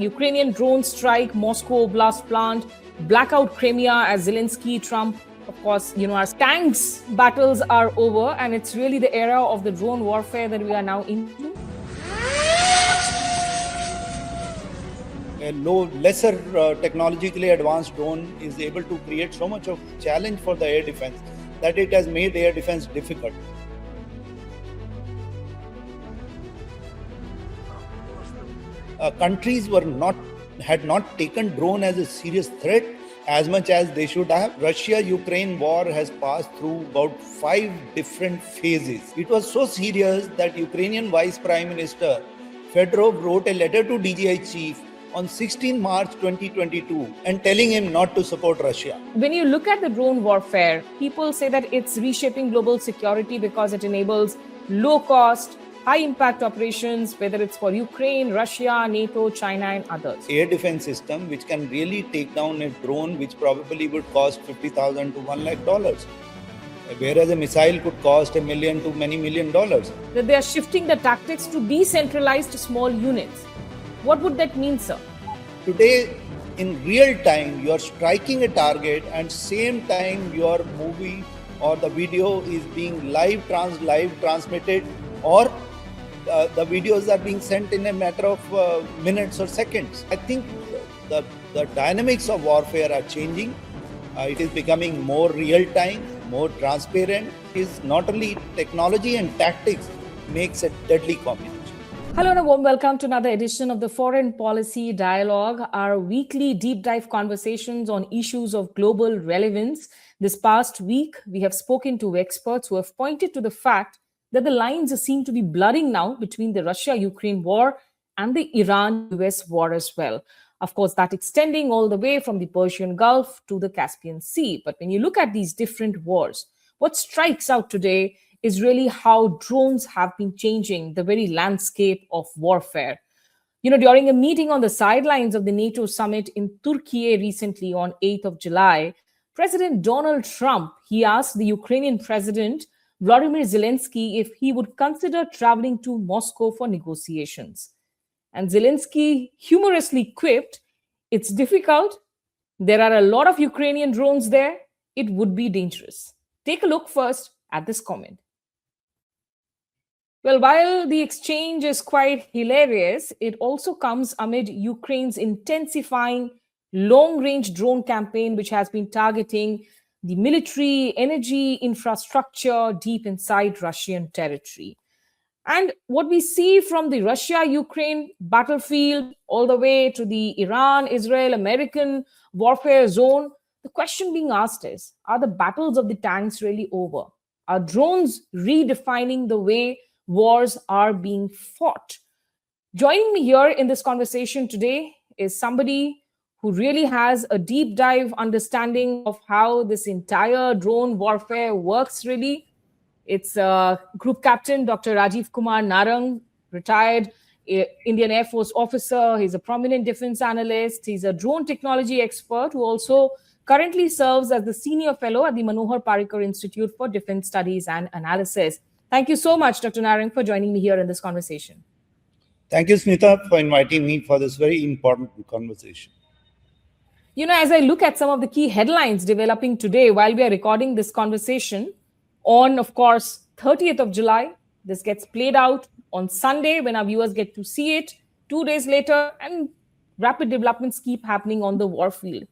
Ukrainian drone strike Moscow blast plant, blackout Crimea as Zelensky, Trump. Of course, our tanks battles are over, and it's really the era of the drone warfare that we are now into. A lesser technologically advanced drone is able to create so much of challenge for the air defense that it has made air defense difficult. Countries had not taken drone as a serious threat as much as they should have. Russia-Ukraine war has passed through about 5 different phases. It was so serious that Ukrainian Vice Prime Minister Fedorov wrote a letter to DGI chief on 16 March 2022 and telling him not to support Russia. When you look at the drone warfare, people say that it's reshaping global security because it enables low-cost, high-impact operations, whether it's for Ukraine, Russia, NATO, China, and others. Air defense system which can really take down a drone which probably would cost $50,000 to $1 lakh, whereas a missile could cost $1 million to many $1 million. That they are shifting the tactics to decentralized small units. What would that mean, sir? Today, in real time, you are striking a target, and same time your movie or the video is being live transmitted, or the videos are being sent in a matter of minutes or seconds. I think the dynamics of warfare are changing. It is becoming more real time, more transparent. It is not only technology and tactics makes a deadly combination. Hello and a warm welcome to another edition of the Foreign Policy Dialogue, our weekly deep dive conversations on issues of global relevance. This past week, we have spoken to experts who have pointed to the fact that the lines seem to be blurring now between the Russia-Ukraine war and the Iran-US war as well. Of course, that extending all the way from the Persian Gulf to the Caspian Sea. But when you look at these different wars, what strikes out today is really how drones have been changing the very landscape of warfare. During a meeting on the sidelines of the NATO Summit in Turkey recently on 8th of July, President Donald Trump, he asked the Ukrainian President Volodymyr Zelensky if he would consider traveling to Moscow for negotiations. And Zelensky humorously quipped, "It's difficult. There are a lot of Ukrainian drones there. It would be dangerous." Take a look first at this comment. Well, while the exchange is quite hilarious, it also comes amid Ukraine's intensifying long-range drone campaign, which has been targeting the military, energy infrastructure deep inside Russian territory. And what we see from the Russia-Ukraine battlefield all the way to the Iran-Israel-American warfare zone, the question being asked is, are the battles of the tanks really over? Are drones redefining the way wars are being fought? Joining me here in this conversation today is somebody who really has a deep dive understanding of how this entire drone warfare works really. It's Group Captain Dr. Rajiv Kumar Narang, retired Indian Air Force officer. He's a prominent defense analyst. He's a drone technology expert who also currently serves as the senior fellow at the Manohar Parrikar Institute for Defence Studies and Analyses. Thank you so much, Dr. Narang, for joining me here in this conversation. Thank you, Smita, for inviting me for this very important conversation. As I look at some of the key headlines developing today while we are recording this conversation on, of course, 30th of July, this gets played out on Sunday when our viewers get to see it, 2 days later, and rapid developments keep happening on the warfield.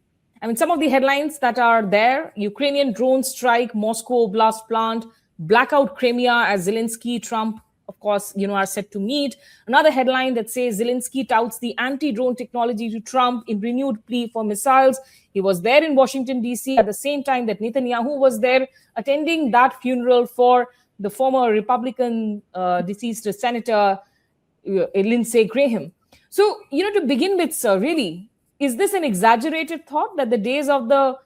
Some of the headlines that are there: Ukrainian drone strike Moscow blast plant, blackout Crimea as Zelensky, Trump, of course, are set to meet. Another headline that says Zelensky touts the anti-drone technology to Trump in renewed plea for missiles. He was there in Washington, D.C. at the same time that Netanyahu was there attending that funeral for the former Republican deceased Senator Lindsey Graham. So, to begin with, sir, really, is this an exaggerated thought that the days of the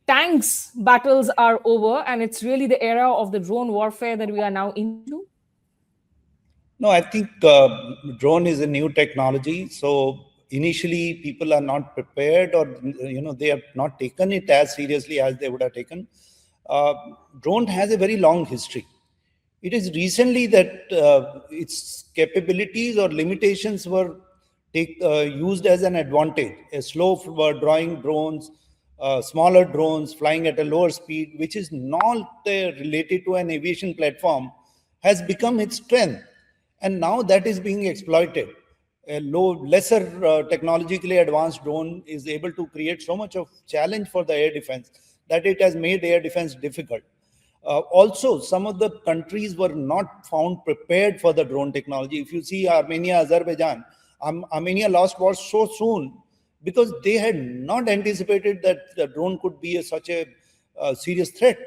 tanks battles are over and it's really the era of the drone warfare that we are now into? No, I think drone is a new technology. So initially people are not prepared, or they have not taken it as seriously as they would have taken. Drone has a very long history. It is recently that its capabilities or limitations were used as an advantage. A slow drawing drones, smaller drones flying at a lower speed, which is not related to an aviation platform, has become its strength. And now that is being exploited. A lesser technologically advanced drone is able to create so much of challenge for the air defense that it has made air defense difficult. Also, some of the countries were not found prepared for the drone technology. If you see Armenia, Azerbaijan, Armenia lost war so soon because they had not anticipated that the drone could be such a serious threat.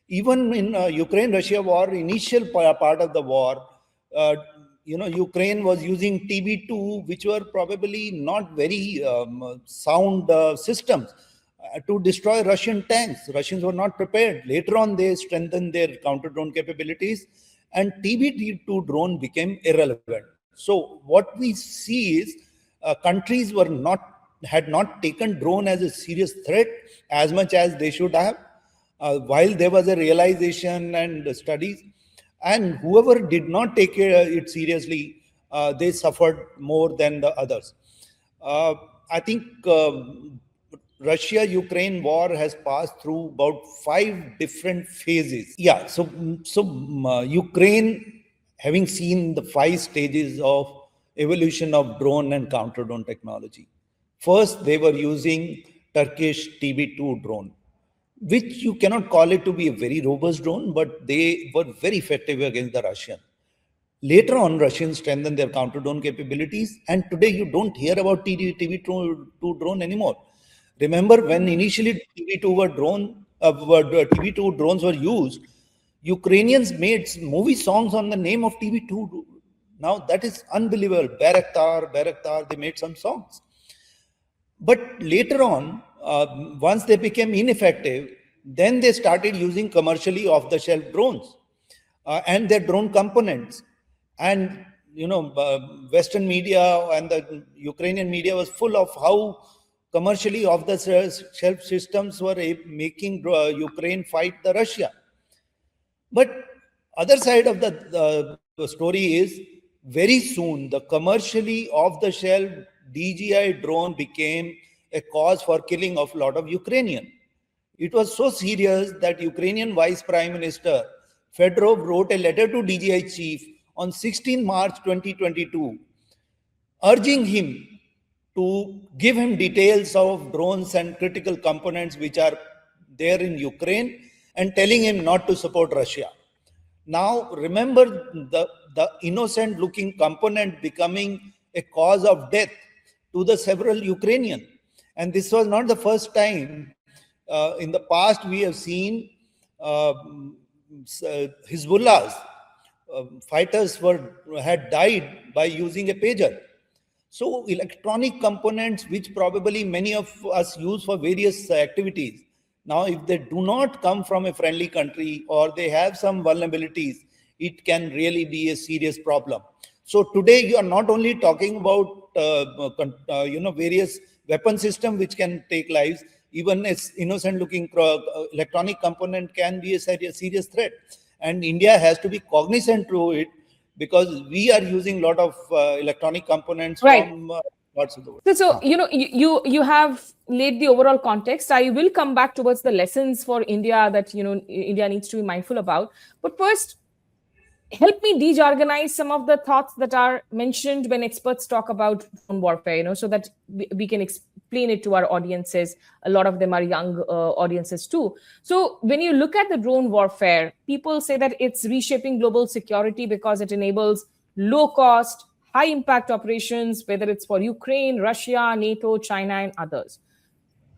Even in Ukraine-Russia war, initial part of the war, Ukraine was using TB2, which were probably not very sound systems to destroy Russian tanks. Russians were not prepared. Later on, they strengthened their counter-drone capabilities, and TB2 drone became irrelevant. So what we see is countries had not taken drone as a serious threat as much as they should have, while there was a realization and studies. And whoever did not take it seriously, they suffered more than the others. I think Russia-Ukraine war has passed through about 5 different phases. Yeah, so Ukraine, having seen the 5 stages of evolution of drone and counter-drone technology. First, they were using Turkish TB2 drone, which you cannot call it to be a very robust drone, but they were very effective against the Russian. Later on, Russians strengthened their counter-drone capabilities, and today you don't hear about TB2 drone anymore. Remember when initially TB2 drones were used, Ukrainians made movie songs on the name of TB2. Now that is unbelievable. Bayraktar, they made some songs. But later on, once they became ineffective, then they started using commercially off-the-shelf drones and their drone components. And Western media and the Ukrainian media was full of how commercially off-the-shelf systems were making Ukraine fight the Russia. But other side of the story is, very soon the commercially off-the-shelf DJI drone became a cause for killing of a lot of Ukrainian. It was so serious that Ukrainian Vice Prime Minister Fedorov wrote a letter to DJI chief on 16 March 2022, urging him to give him details of drones and critical components which are there in Ukraine and telling him not to support Russia. Now, remember the innocent looking component becoming a cause of death to the several Ukrainian. And this was not the first time. In the past, we have seen Hezbollah's fighters had died by using a pager. So electronic components, which probably many of us use for various activities, now if they do not come from a friendly country or they have some vulnerabilities, it can really be a serious problem. So today you are not only talking about various weapon system which can take lives. Even a innocent looking electronic component can be a serious threat, and India has to be cognizant to it, because we are using a lot of electronic components from parts of the world. So you have laid the overall context. I will come back towards the lessons for India that India needs to be mindful about. But first, help me de-jargonize some of the thoughts that are mentioned when experts talk about drone warfare, so that we can explain it to our audiences. A lot of them are young audiences too. So when you look at the drone warfare, people say that it's reshaping global security because it enables low-cost, high-impact operations, whether it's for Ukraine, Russia, NATO, China, and others.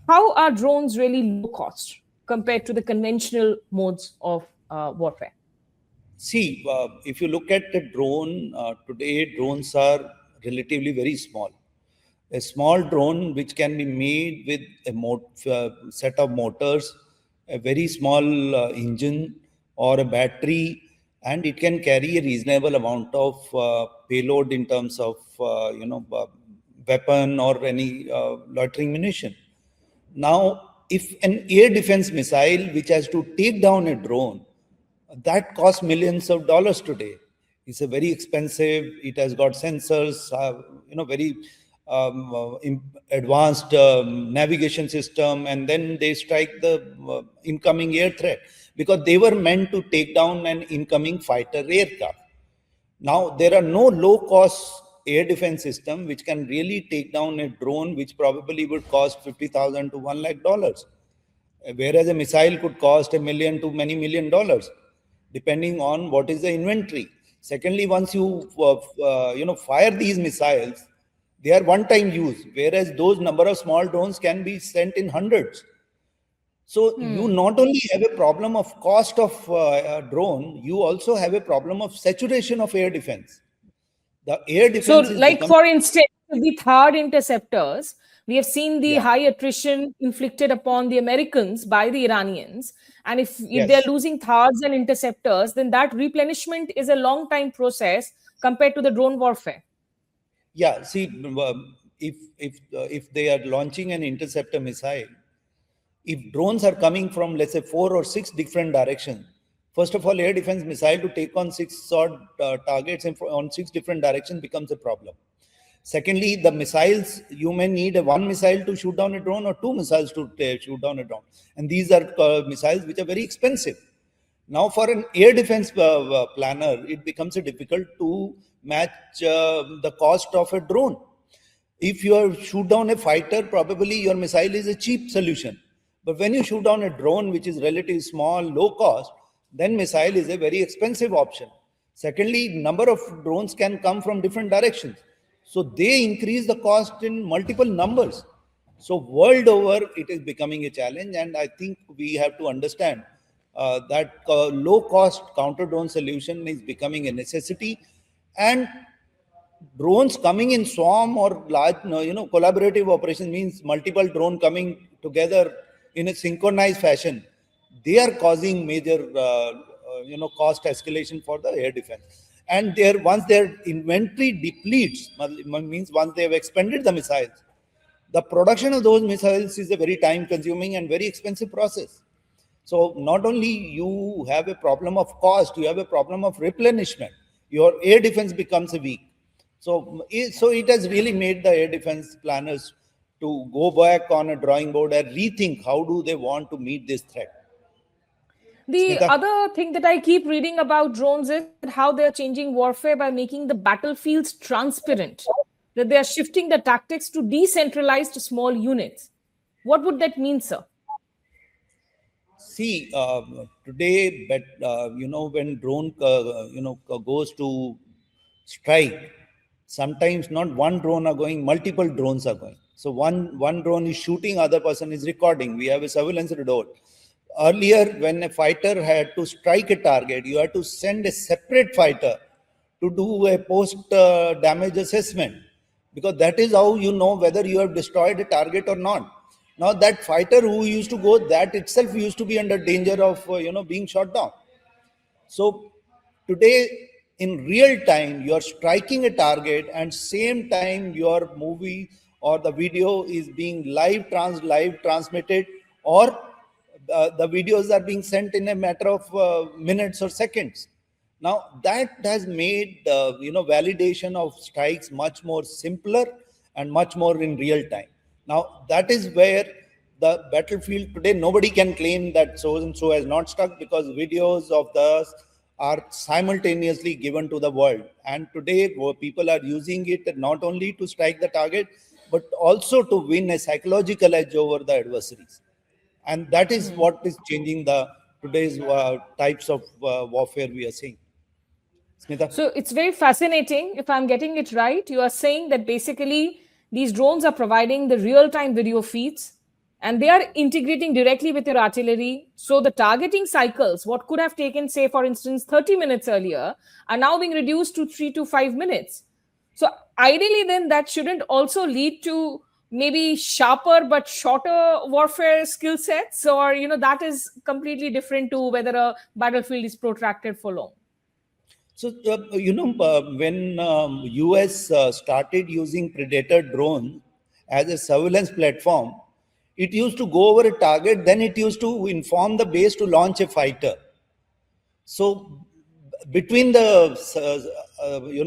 How are drones really low-cost compared to the conventional modes of warfare? See, if you look at the drone, today drones are relatively very small. A small drone which can be made with a set of motors, a very small engine or a battery, and it can carry a reasonable amount of payload in terms of weapon or any loitering munition. Now, if an air defense missile which has to take down a drone, that costs millions of dollars today. It's a very expensive. It has got sensors, very advanced navigation system, and then they strike the incoming air threat, because they were meant to take down an incoming fighter aircraft. Now, there are no low-cost air defense system which can really take down a drone, which probably would cost $50,000 to $1 lakh, whereas a missile could cost $1 million to many $1 million, depending on what is the inventory. Secondly, once you fire these missiles, they are one-time use, whereas those number of small drones can be sent in hundreds. So you not only have a problem of cost of a drone, you also have a problem of saturation of air defense. The air So, defense is like becoming... for instance, the THAAD interceptors, we have seen the Yeah. high attrition inflicted upon the Americans by the Iranians. And if they're Yes. losing THAADs and interceptors, then that replenishment is a long time process compared to the drone warfare. Yeah. See, if they are launching an interceptor missile, if drones are coming from, let's say, 4 or 6 different directions, first of all, air defense missile to take on 6 odd targets on 6 different directions becomes a problem. Secondly, the missiles, you may need one missile to shoot down a drone or 2 missiles to shoot down a drone. And these are missiles which are very expensive. Now, for an air defense planner, it becomes difficult to match the cost of a drone. If you shoot down a fighter, probably your missile is a cheap solution. But when you shoot down a drone, which is relatively small, low cost, then missile is a very expensive option. Secondly, number of drones can come from different directions. So they increase the cost in multiple numbers. So world over, it is becoming a challenge. And I think we have to understand that low cost counter drone solution is becoming a necessity. And drones coming in swarm or large, collaborative operation means multiple drone coming together in a synchronized fashion. They are causing major, cost escalation for the air defense. And once their inventory depletes, means once they have expended the missiles, the production of those missiles is a very time-consuming and very expensive process. So not only you have a problem of cost, you have a problem of replenishment. Your air defense becomes weak. So it has really made the air defense planners to go back on a drawing board and rethink how do they want to meet this threat. The Smita? other thing that I keep reading about drones is how they're changing warfare by making the battlefields transparent, that they are shifting the tactics to decentralized small units. What would that mean, sir? See, today, when drone, goes to strike, sometimes not one drone are going, multiple drones are going. So one drone is shooting, other person is recording. We have a surveillance radar. Earlier, when a fighter had to strike a target, you had to send a separate fighter to do a post-damage assessment, because that is how you know whether you have destroyed a target or not. Now, that fighter who used to go, that itself used to be under danger of, being shot down. So today, in real time, you are striking a target, and same time your movie or the video is being live transmitted, or the videos are being sent in a matter of minutes or seconds. Now that has made validation of strikes much more simpler and much more in real time. Now that is where the battlefield today, nobody can claim that so and so has not struck, because videos of those are simultaneously given to the world. And today people are using it not only to strike the target, but also to win a psychological edge over the adversaries. And that is what is changing the today's types of warfare we are seeing. Smita? So it's very fascinating. If I'm getting it right, you are saying that basically these drones are providing the real time video feeds and they are integrating directly with your artillery. So the targeting cycles, what could have taken, say, for instance, 30 minutes earlier, are now being reduced to 3 to 5 minutes. So ideally, then that shouldn't also lead to maybe sharper but shorter warfare skill sets, or that is completely different to whether a battlefield is protracted for long. So when US started using Predator drone as a surveillance platform, it used to go over a target, then it used to inform the base to launch a fighter. So between the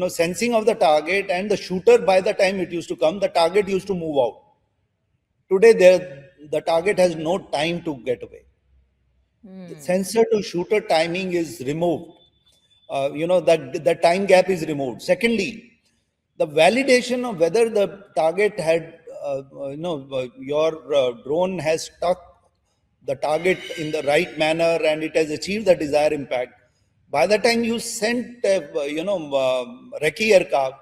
sensing of the target, and the shooter, by the time it used to come, the target used to move out. Today, the target has no time to get away. The sensor to shooter timing is removed. That the time gap is removed. Secondly, the validation of whether the target had, your drone has struck the target in the right manner and it has achieved the desired impact. By the time you sent, recce aircraft,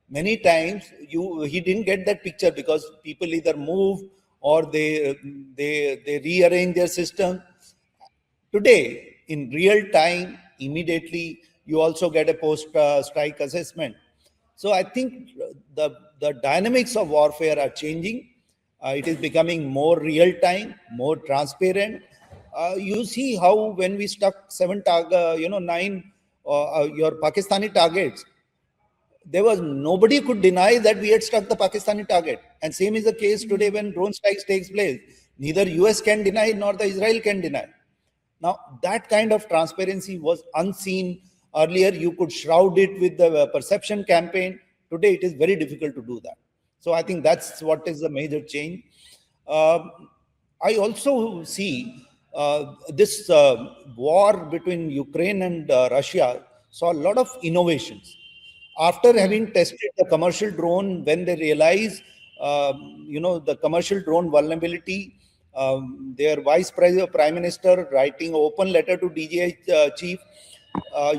many times he didn't get that picture because people either move or they rearrange their system. Today, in real time, immediately, you also get a post-strike assessment. So I think the dynamics of warfare are changing. It is becoming more real time, more transparent. You see how when we struck nine, your Pakistani targets, there was nobody could deny that we had struck the Pakistani target. And same is the case today when drone strikes takes place. Neither US can deny nor the Israel can deny. Now, that kind of transparency was unseen. Earlier, you could shroud it with the perception campaign. Today, it is very difficult to do that. So I think that's what is the major change. I also see this war between Ukraine and Russia saw a lot of innovations. After having tested the commercial drone, when they realize, the commercial drone vulnerability, their vice president, prime minister, writing an open letter to DGI chief,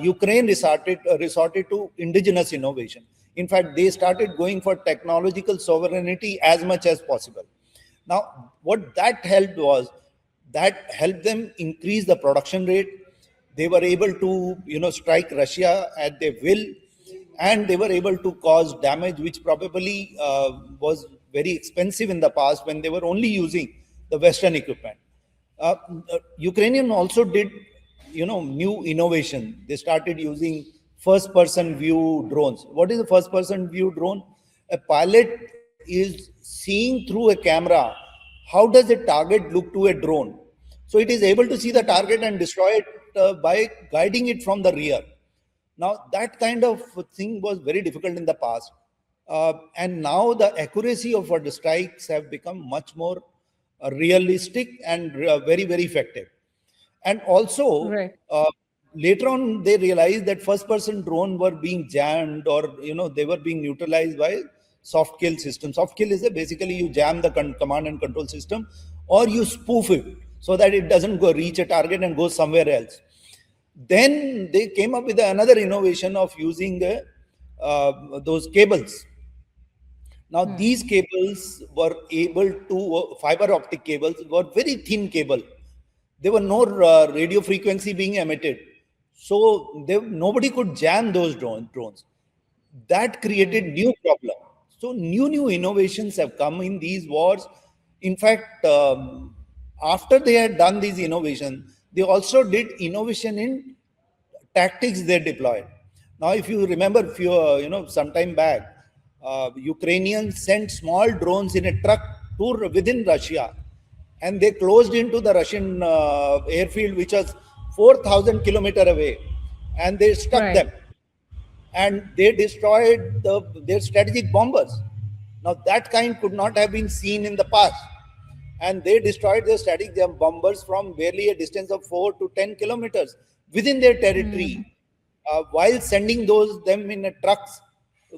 Ukraine resorted to indigenous innovation. In fact, they started going for technological sovereignty as much as possible. Now, what that helped was that helped them increase the production rate. They were able to, strike Russia at their will, and they were able to cause damage, which probably was very expensive in the past when they were only using the Western equipment. Ukrainian also did, new innovation. They started using first-person view drones. What is a first-person view drone? A pilot is seeing through a camera how does a target look to a drone. So it is able to see the target and destroy it by guiding it from the rear. Now, that kind of thing was very difficult in the past. And now the accuracy of our strikes have become much more realistic and very, very effective. And also, Right. later on, they realized that first-person drone were being jammed, or they were being neutralized by soft kill system. Soft kill is basically you jam the command and control system, or you spoof it so that it doesn't go reach a target and goes somewhere else. Then they came up with another innovation of using those cables. Now, these cables were able to, fiber optic cables were very thin cable. There were no radio frequency being emitted. So nobody could jam those drones. That created new problem. So new innovations have come in these wars. In fact, after they had done these innovations, they also did innovation in tactics they deployed. Now, if you remember, some time back, Ukrainians sent small drones in a truck to within Russia, and they closed into the Russian airfield, which was 4,000 kilometers away, and they struck them, and they destroyed their strategic bombers. Now, that kind could not have been seen in the past, and they destroyed their strategic bombers from barely a distance of 4 to 10 kilometers within their territory, while sending them in a trucks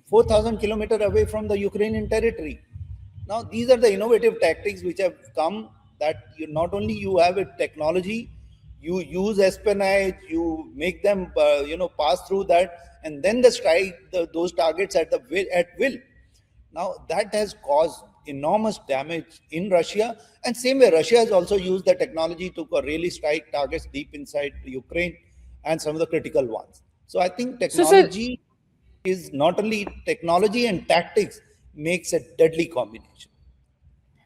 4,000 kilometers away from the Ukrainian territory. Now, these are the innovative tactics which have come, that not only you have a technology, you use espionage, you make them pass through that, and then strike those targets at will. Now, that has caused enormous damage in Russia, and same way Russia has also used the technology to really strike targets deep inside Ukraine and some of the critical ones. So I think technology is not only technology, and tactics makes a deadly combination.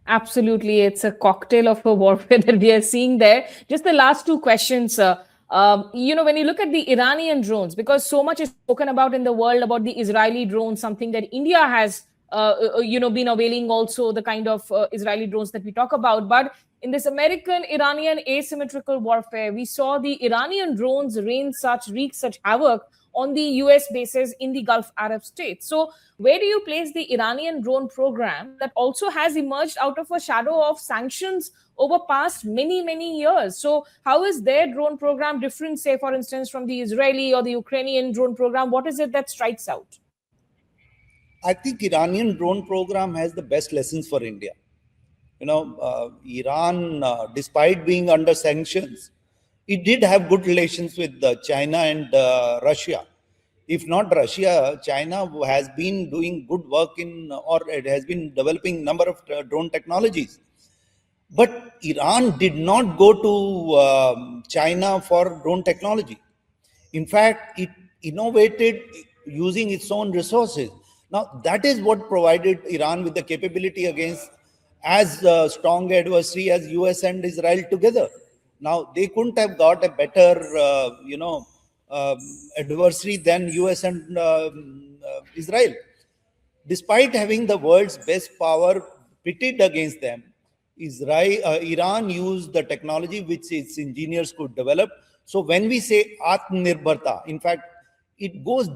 Absolutely. It's a cocktail of a warfare that we are seeing there. Just the last two questions. When you look at the Iranian drones, because so much is spoken about in the world about the Israeli drones, something that India has, been availing also, the kind of Israeli drones that we talk about. But in this American-Iranian asymmetrical warfare, we saw the Iranian drones wreak such havoc on the US bases in the Gulf Arab states. So, where do you place the Iranian drone program that also has emerged out of a shadow of sanctions over past many years? So, how is their drone program different, say, for instance, from the Israeli or the Ukrainian drone program? What is it that strikes out? I think Iranian drone program has the best lessons for India. Iran, despite being under sanctions, it did have good relations with China and Russia. If not Russia, China has been doing good work or it has been developing number of drone technologies. But Iran did not go to China for drone technology. In fact, it innovated using its own resources. Now, that is what provided Iran with the capability against as strong adversary as US and Israel together. Now, they couldn't have got a better, adversary than US and Israel. Despite having the world's best power pitted against them, Iran used the technology which its engineers could develop. So when we say Atmanirbharta, in fact, it goes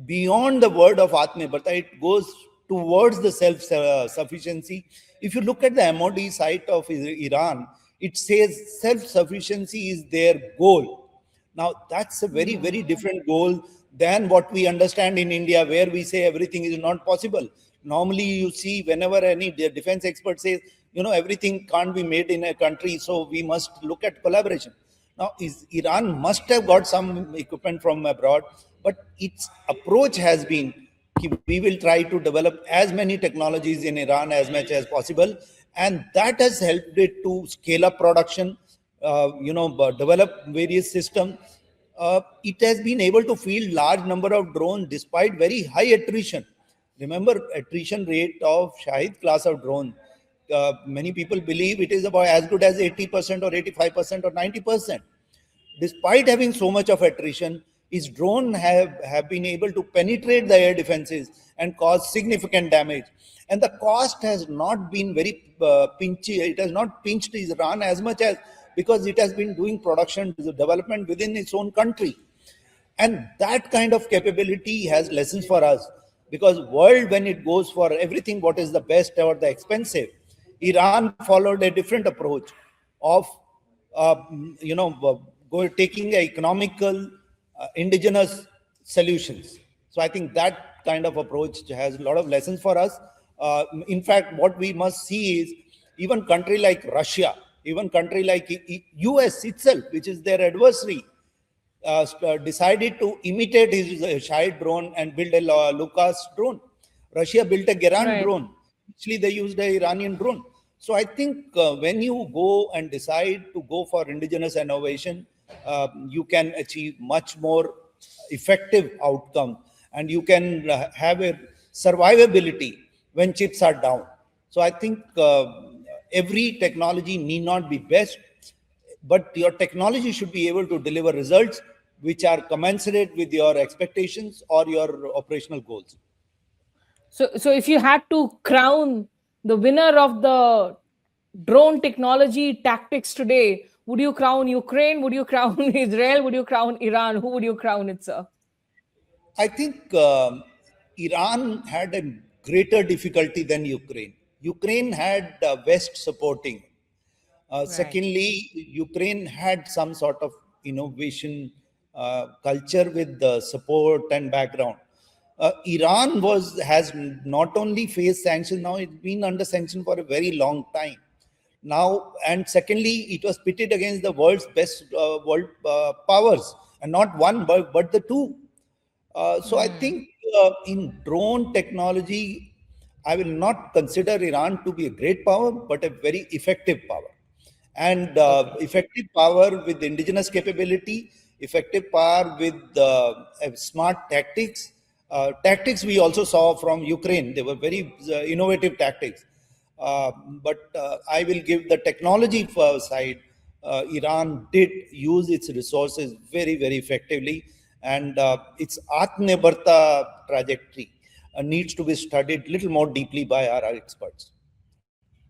beyond the word of Atmanirbharta. It goes towards the self-sufficiency. If you look at the MOD site of Iran, it says self-sufficiency is their goal. Now, that's a very different goal than what we understand in India, where we say everything is not possible. Normally, you see whenever any defense expert says, everything can't be made in a country, so we must look at collaboration. Now, Iran must have got some equipment from abroad, but its approach has been, we will try to develop as many technologies in Iran as much as possible. And that has helped it to scale up production, develop various systems. It has been able to field large number of drones despite very high attrition. Remember, attrition rate of Shahid class of drone, many people believe it is about as good as 80% or 85% or 90%. Despite having so much of attrition, his drone have been able to penetrate the air defenses and cause significant damage. And the cost has not been very pinchy. It has not pinched Iran as much as because it has been doing production development within its own country. And that kind of capability has lessons for us, because world, when it goes for everything what is the best or the expensive, Iran followed a different approach of uh, taking economical indigenous solutions. So I think that kind of approach has a lot of lessons for us. In fact, what we must see is even country like Russia, even country like US itself, which is their adversary, decided to imitate his Shahid drone and build a Lucas drone. Russia built a Geran Right. drone. Actually, they used an Iranian drone. So I think when you go and decide to go for indigenous innovation, you can achieve much more effective outcome, and you can have a survivability when chips are down. So I think every technology need not be best, but your technology should be able to deliver results which are commensurate with your expectations or your operational goals. So if you had to crown the winner of the drone technology tactics today, would you crown Ukraine? Would you crown Israel? Would you crown Iran? Who would you crown it, sir? I think Iran had a greater difficulty than Ukraine. Ukraine had West supporting. Right. Secondly, Ukraine had some sort of innovation culture with the support and background. Iran has not only faced sanctions, now it's been under sanction for a very long time now. And secondly, it was pitted against the world's best world powers, and not one but the two. So I think in drone technology, I will not consider Iran to be a great power, but a very effective power. And Okay. effective power with indigenous capability, effective power with smart tactics. Tactics we also saw from Ukraine. They were very innovative tactics. But I will give the technology side. Iran did use its resources very effectively, and its Atmanirbharta trajectory needs to be studied little more deeply by our experts.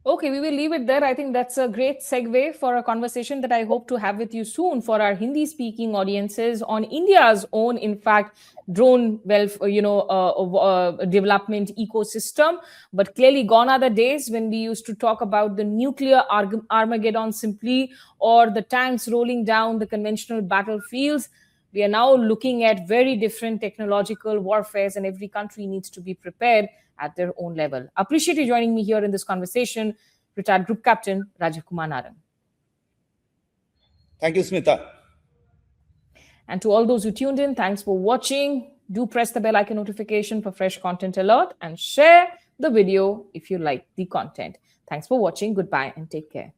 Okay, we will leave it there. I think that's a great segue for a conversation that I hope to have with you soon for our Hindi speaking audiences on India's own, in fact, drone development ecosystem. But clearly, gone are the days when we used to talk about the nuclear Armageddon simply, or the tanks rolling down the conventional battlefields. We are now looking at very different technological warfares, and every country needs to be prepared at their own level. Appreciate you joining me here in this conversation, retired Group Captain Rajiv Kumar Narang. Thank you, Smita. And to all those who tuned in, thanks for watching. Do press the bell icon notification for fresh content alert and share the video if you like the content. Thanks for watching. Goodbye and take care.